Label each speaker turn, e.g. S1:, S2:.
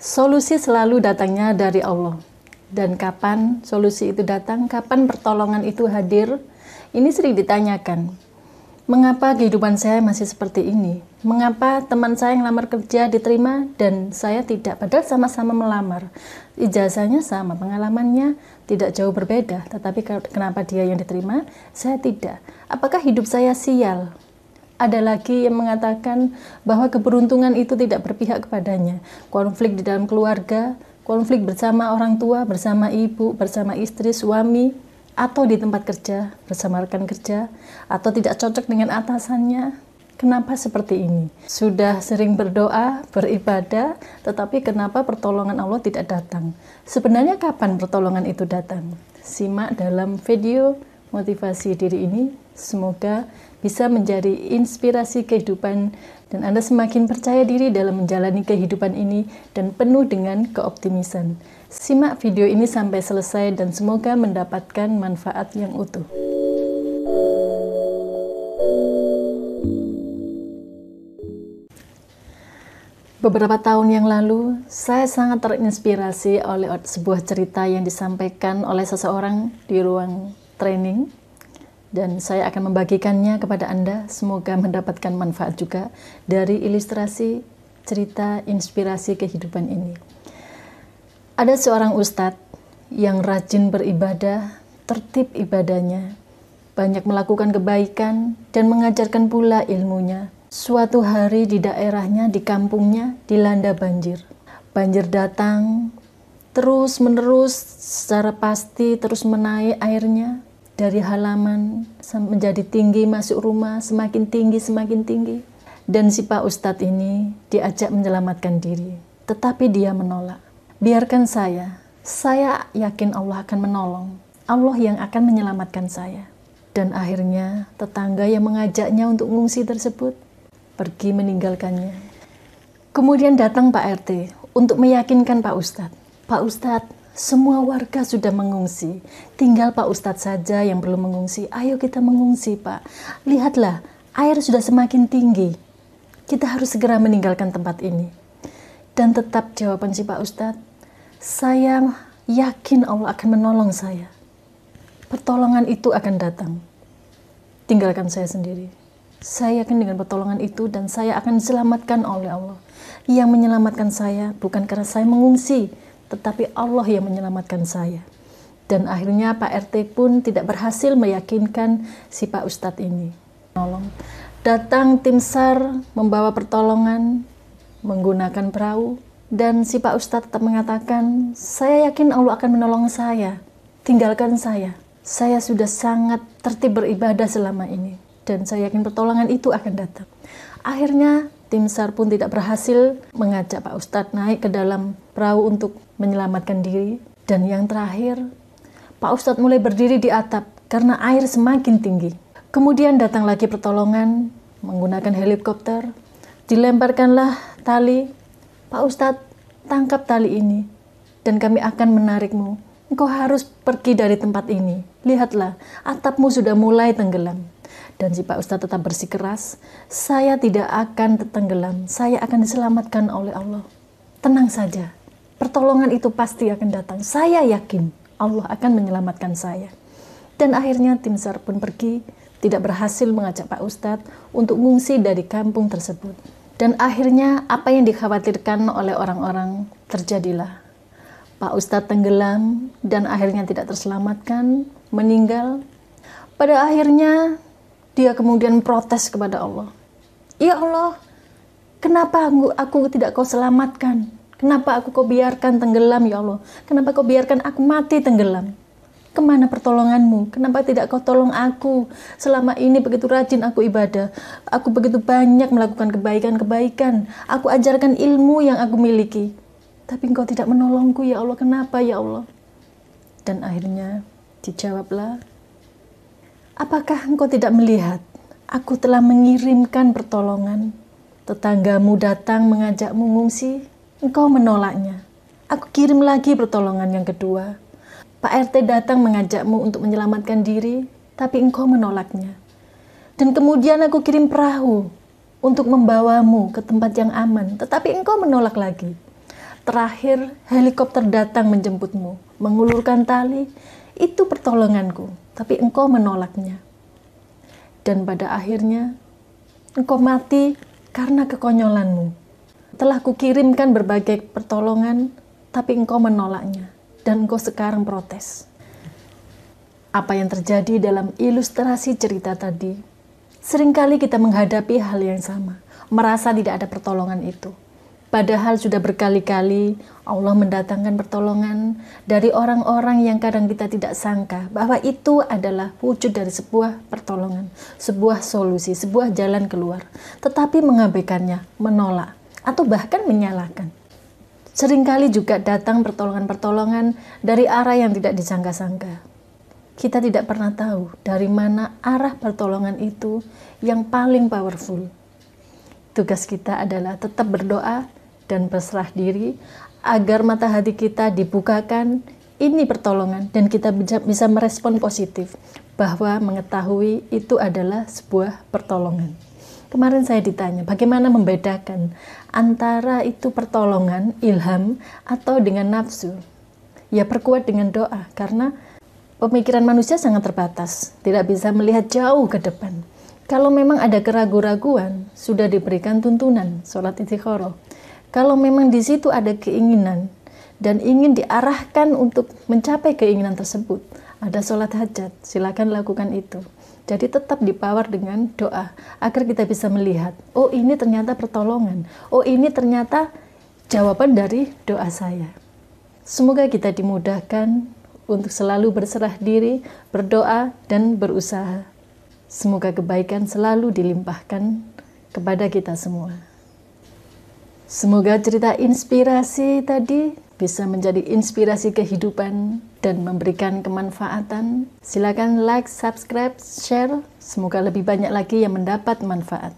S1: Solusi selalu datangnya dari Allah. Dan kapan solusi itu datang, kapan pertolongan itu hadir, ini sering ditanyakan. Mengapa kehidupan saya masih seperti ini? Mengapa teman saya yang lamar kerja diterima dan saya tidak? Padahal sama-sama melamar. Ijazahnya sama, pengalamannya tidak jauh berbeda. Tetapi kenapa dia yang diterima, saya tidak? Apakah hidup saya sial? Ada lagi yang mengatakan bahwa keberuntungan itu tidak berpihak kepadanya. Konflik di dalam keluarga, konflik bersama orang tua, bersama ibu, bersama istri, suami, atau di tempat kerja, bersama rekan kerja, atau tidak cocok dengan atasannya. Kenapa seperti ini? Sudah sering berdoa, beribadah, tetapi kenapa pertolongan Allah tidak datang? Sebenarnya kapan pertolongan itu datang? Simak dalam video motivasi diri ini. Semoga bisa menjadi inspirasi kehidupan dan Anda semakin percaya diri dalam menjalani kehidupan ini dan penuh dengan keoptimisan. Simak video ini sampai selesai dan semoga mendapatkan manfaat yang utuh. Beberapa tahun yang lalu, saya sangat terinspirasi oleh sebuah cerita yang disampaikan oleh seseorang di ruang training. Dan saya akan membagikannya kepada Anda, semoga mendapatkan manfaat juga dari ilustrasi cerita inspirasi kehidupan ini. Ada seorang ustadz yang rajin beribadah, tertib ibadahnya, banyak melakukan kebaikan dan mengajarkan pula ilmunya. Suatu hari di daerahnya, di kampungnya, dilanda banjir. Banjir datang, terus menerus secara pasti terus menaik airnya. Dari halaman menjadi tinggi, masuk rumah, semakin tinggi. Dan si Pak Ustadz ini diajak menyelamatkan diri. Tetapi dia menolak. Biarkan saya yakin Allah akan menolong. Allah yang akan menyelamatkan saya. Dan akhirnya tetangga yang mengajaknya untuk mengungsi tersebut pergi meninggalkannya. Kemudian datang Pak RT untuk meyakinkan Pak Ustadz. Pak Ustadz, semua warga sudah mengungsi, tinggal Pak Ustadz saja yang belum mengungsi. Ayo kita mengungsi, Pak. Lihatlah, air sudah semakin tinggi. Kita harus segera meninggalkan tempat ini. Dan tetap jawaban si Pak Ustadz, saya yakin Allah akan menolong saya. Pertolongan itu akan datang. Tinggalkan saya sendiri. Saya yakin dengan pertolongan itu dan saya akan diselamatkan oleh Allah. Yang menyelamatkan saya bukan karena saya mengungsi, tetapi Allah yang menyelamatkan saya. Dan akhirnya Pak RT pun tidak berhasil meyakinkan si Pak Ustadz ini. Datang tim SAR membawa pertolongan menggunakan perahu. Dan si Pak Ustadz tetap mengatakan, saya yakin Allah akan menolong saya. Tinggalkan saya. Saya sudah sangat tertib beribadah selama ini. Dan saya yakin pertolongan itu akan datang. Akhirnya tim SAR pun tidak berhasil mengajak Pak Ustadz naik ke dalam perahu untuk menyelamatkan diri. Dan yang terakhir, Pak Ustadz mulai berdiri di atap karena air semakin tinggi. Kemudian datang lagi pertolongan menggunakan helikopter. Dilemparkanlah tali. Pak Ustadz, tangkap tali ini dan kami akan menarikmu. Engkau harus pergi dari tempat ini. Lihatlah, atapmu sudah mulai tenggelam. Dan si Pak Ustadz tetap bersikeras, saya tidak akan tenggelam, saya akan diselamatkan oleh Allah. Tenang saja, pertolongan itu pasti akan datang. Saya yakin Allah akan menyelamatkan saya. Dan akhirnya tim SAR pun pergi, tidak berhasil mengajak Pak Ustadz untuk mengungsi dari kampung tersebut. Dan akhirnya apa yang dikhawatirkan oleh orang-orang terjadilah. Pak Ustadz tenggelam dan akhirnya tidak terselamatkan, meninggal. Pada akhirnya dia kemudian protes kepada Allah. Ya Allah, kenapa aku tidak kau selamatkan? Kenapa aku kau biarkan tenggelam ya Allah? Kenapa kau biarkan aku mati tenggelam? Kemana pertolonganmu? Kenapa tidak kau tolong aku? Selama ini begitu rajin aku ibadah. Aku begitu banyak melakukan kebaikan-kebaikan. Aku ajarkan ilmu yang aku miliki. Tapi engkau tidak menolongku ya Allah. Kenapa ya Allah? Dan akhirnya dijawablah, apakah engkau tidak melihat? Aku telah mengirimkan pertolongan. Tetanggamu datang mengajakmu mengungsi, engkau menolaknya. Aku kirim lagi pertolongan yang kedua. Pak RT datang mengajakmu untuk menyelamatkan diri, tapi engkau menolaknya. Dan kemudian aku kirim perahu untuk membawamu ke tempat yang aman, tetapi engkau menolak lagi. terakhir helikopter datang menjemputmu, mengulurkan tali, itu pertolonganku, tapi engkau menolaknya. Dan pada akhirnya, engkau mati karena kekonyolanmu. Telah kukirimkan berbagai pertolongan, tapi engkau menolaknya, dan engkau sekarang protes. Apa yang terjadi dalam ilustrasi cerita tadi? Seringkali kita menghadapi hal yang sama, merasa tidak ada pertolongan itu. Padahal sudah berkali-kali Allah mendatangkan pertolongan dari orang-orang yang kadang kita tidak sangka bahwa itu adalah wujud dari sebuah pertolongan, sebuah solusi, sebuah jalan keluar. Tetapi mengabaikannya, menolak, atau bahkan menyalahkan. Seringkali juga datang pertolongan-pertolongan dari arah yang tidak disangka-sangka. Kita tidak pernah tahu dari mana arah pertolongan itu yang paling powerful. Tugas kita adalah tetap berdoa dan berserah diri agar mata hati kita dibukakan ini pertolongan dan kita bisa merespon positif bahwa mengetahui itu adalah sebuah pertolongan. Kemarin saya ditanya bagaimana membedakan antara itu pertolongan, ilham atau dengan nafsu. Ya perkuat dengan doa karena pemikiran manusia sangat terbatas, tidak bisa melihat jauh ke depan. Kalau memang ada keraguan-raguan, sudah diberikan tuntunan sholat istikharah. Kalau memang di situ ada keinginan dan ingin diarahkan untuk mencapai keinginan tersebut, ada sholat hajat, silakan lakukan itu. Jadi tetap dipower dengan doa agar kita bisa melihat, oh ini ternyata pertolongan, oh ini ternyata jawaban dari doa saya. Semoga kita dimudahkan untuk selalu berserah diri, berdoa dan berusaha. Semoga kebaikan selalu dilimpahkan kepada kita semua. Semoga cerita inspirasi tadi bisa menjadi inspirasi kehidupan dan memberikan kemanfaatan. Silakan like, subscribe, share. Semoga lebih banyak lagi yang mendapat manfaat.